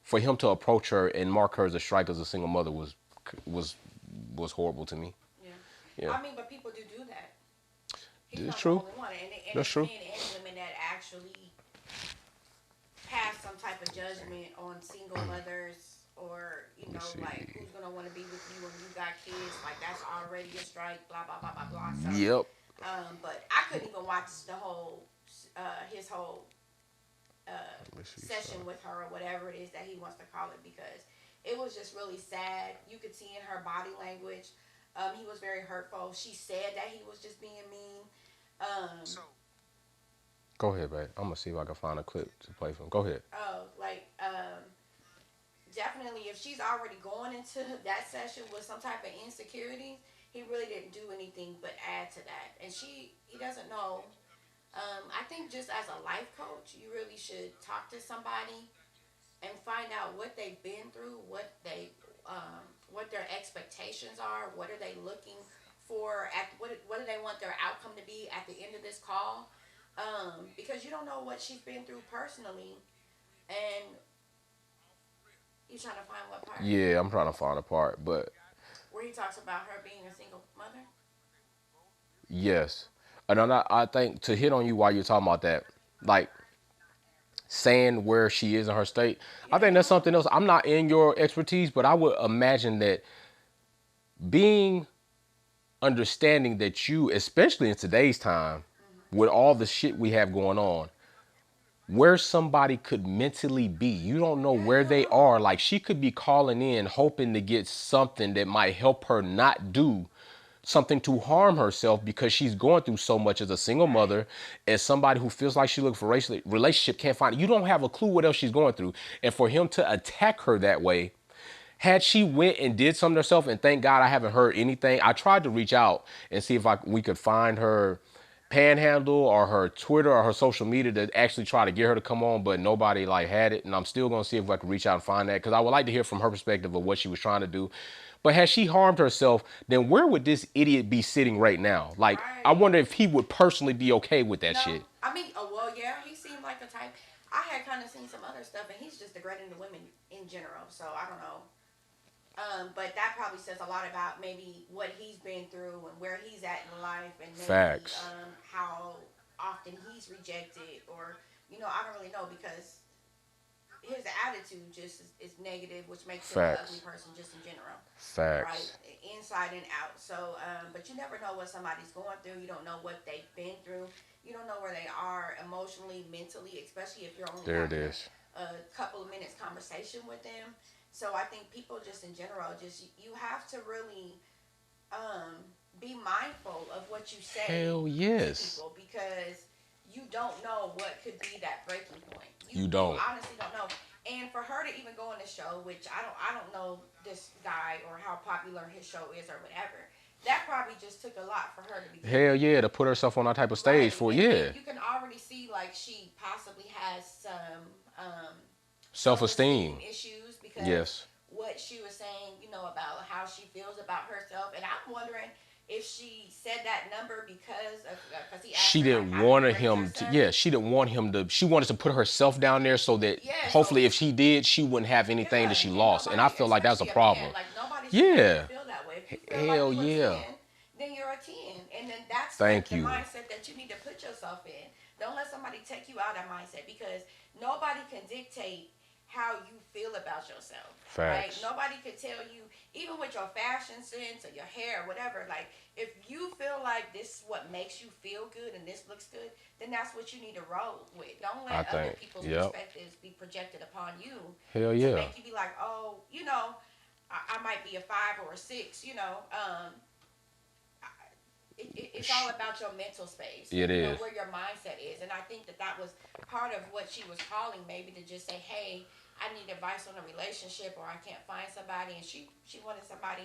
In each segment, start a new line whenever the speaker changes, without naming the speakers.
For him to approach her and mark her as a strike as a single mother was was horrible to me.
Yeah.
Yeah,
I mean, but people do that. He's
it's
not the
true.
only one, and
That's
it's
true.
men and women that actually pass some type of judgment on single mothers, or
Let me
like
see.
who's gonna want to be with you when you got kids. Like that's already a strike. Blah blah blah blah blah. So,
Yep.
but I couldn't even watch the whole his whole
Let me see. So,
session with her or whatever it is that he wants to call it, because it was just really sad. You could see in her body language. He was very hurtful. She said that he was just being mean.
go ahead, babe. I'm gonna see if I can find a clip to play from. Go ahead.
Oh, like definitely if she's already going into that session with some type of insecurities, he really didn't do anything but add to that. And he doesn't know. I think just as a life coach, you really should talk to somebody and find out what they've been through, what their expectations are, what are they looking for, what do they want their outcome to be at the end of this call, because you don't know what she's been through personally, and you trying to find what part
Yeah, I'm trying to find a part, but
where he talks about her being a single mother.
yes. And I think to hit on you while you're talking about that, like saying where she is in her state, I
Yeah,
think that's something else. I'm not in your expertise, but I would imagine that being understanding that you, especially in today's time, with all the shit we have going on, where somebody could mentally be. You don't know
yeah,
where
you don't
they
know.
are. Like she could be calling in hoping to get something that might help her not do something to harm herself because she's going through so much as a single
Right.
mother, as somebody who feels like she looks for relationship, can't find it. You don't have a clue what else she's going through. And for him to attack her that way, had she went and did something herself, and thank God I haven't heard anything. I tried to reach out and see if we could find her panhandle or her Twitter or her social media to actually try to get her to come on, but nobody like had it. And I'm still gonna see if I can reach out and find that because I would like to hear from her perspective of what she was trying to do. But had she harmed herself, then where would this idiot be sitting right now? Like, I
Right.
wonder if he would personally be okay with that
No,
shit.
I mean, oh well, yeah, he seemed like the type. I had kind of seen some other stuff, and he's just degrading the women in general. So I don't know. But that probably says a lot about maybe what he's been through and where he's at in life, and maybe
Facts.
how often he's rejected, or I don't really know, because his attitude just is negative, which makes him an ugly
Facts.
person just in general, right?
Facts.
Inside and out. So, but you never know what somebody's going through. You don't know what they've been through. You don't know where they are emotionally, mentally, especially if you're only
There it
having
is.
a couple of minutes conversation with them. So I think people just in general, just you have to really um, be mindful of what you say
Hell
to
yes.
people, because you don't know what could be that breaking point.
You
You
don't.
honestly don't know. And for her to even go on the show, which I don't know this guy or how popular his show is or whatever, that probably just took a lot for her to begin
Hell
with.
yeah, to put herself on that type of stage
Right.
for,
And
yeah.
you can already see like she possibly has some self esteem
Self-esteem.
issues, because
Yes.
what she was saying, about how she feels about herself. And I'm wondering if she said that number because he asked
She
her, like,
didn't
how do you
want
rate
him to,
yourself?
yeah, she didn't want him to, she wanted to put herself down there so that
Yeah, so
hopefully if she did, she wouldn't have anything that
yeah,
she
and
lost. And I
nobody,
feel like that's a
especially a man,
problem.
like nobody should make you
Yeah.
feel that way. If you feel like
Hell
you a
yeah.
10, then you're a 10. And then that's
Thank
the
you.
mindset that you need to put yourself in. Don't let somebody take you out of that mindset, because nobody can dictate how you feel about yourself, right?
Facts.
Nobody can tell you, even with your fashion sense or your hair or whatever, like if you feel like this is what makes you feel good and this looks good, then that's what you need to roll with. Don't
I
let other
think.
people's
Yep.
perspectives be projected upon you
Hell
to
yeah.
make you be like, oh, I might be a 5 or a 6. It's all about your mental space and
It is.
where your mindset is. And I think that was part of what she was calling, maybe to just say, hey, I need advice on a relationship, or I can't find somebody. And she wanted somebody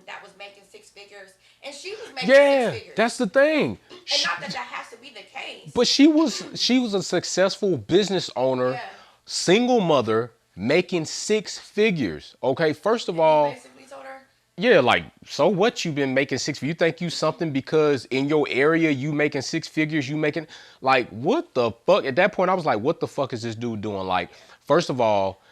that was making 6 figures, and she was making six
Yeah, that's
figures.
the thing.
And not that that has to be the case.
But she was a successful business owner,
Yeah.
single mother, making 6 figures. Okay, first of
And he
all,
basically told her,
yeah, like so what you been making six? You think you something because in your area you making 6 figures? You making like what the fuck? At that point, I was like, what the fuck is this dude doing? Like,
yeah,
first of all.